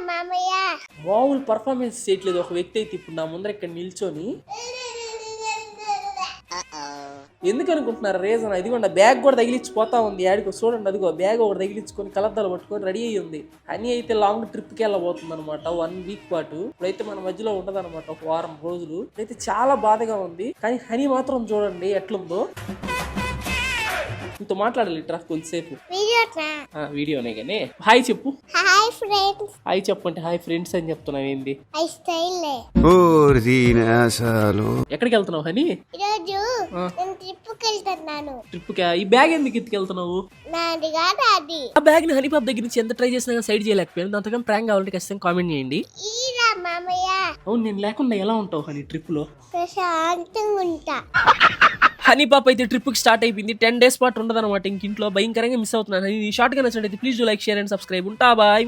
మామూలు పర్ఫార్మెన్స్ చేయట్లేదు ఒక వ్యక్తి అయితే ఇప్పుడు నా ముందర ఇక్కడ నిల్చొని. ఎందుకు అనుకుంటున్నారు రీజన్? ఇదిగోండి బ్యాగ్ కూడా తగిలించిపోతా ఉంది. ఆడికి చూడండి, అదిగో బ్యాగ్ ఒకటి తగిలించుకొని కలద్దాలు పట్టుకొని రెడీ అయ్యి ఉంది. హనీ అయితే లాంగ్ ట్రిప్కి వెళ్ళబోతుంది అనమాట 1 వీక్ పాటు. ఇప్పుడైతే మన మధ్యలో ఉండదు అనమాట, ఒక వారం రోజులు. అయితే చాలా బాధగా ఉంది. కానీ హనీ మాత్రం చూడండి ఎట్లుందో. ఇంతో మాట్లాడాలి ఇట్రా కొద్దిసేపు. వీడియోనే కానీ హాయ్ చెప్పు. Hi friends. హాయ్ చెప్పంటే హాయ్ ఫ్రెండ్స్ అని చెప్తున్నావు ఏంది? ఎక్కడికి వెళ్తున్నావు హనీ? ఈరోజు నేను ట్రిప్కి వెళ్తున్నాను. ట్రిప్కా? ఈ బ్యాగ్ ఎందుకు ఎత్తుకెళ్తున్నావు? నాది కాదు అది. ఆ బ్యాగ్ ని హనీ పాప దగ్గర నుంచి ఎంత ట్రై చేసినా సైడ్ చేయలేకపోయాను. దాంతో ప్రాంక్ కావాలంటే ఖచ్చితంగా కామెంట్ చేయండి. ఈరా మామయ్య. అవును, నేను లేకుండా ఎలా ఉంటావు హనీ ట్రిప్ లో? ప్రశాంతంగా ఉంటా. హనీ పాప అయితే ట్రిప్ కి స్టార్ట్ అయిపోయింది. 10 days పాటు ఉండదు అనమాట. ఇంట్లో భయంకరంగా మిస్ అవుతున్నాను. ఈ షార్ట్ గా నచ్చినట్లయితే please do like, share and subscribe. ఉంటా బాయ్.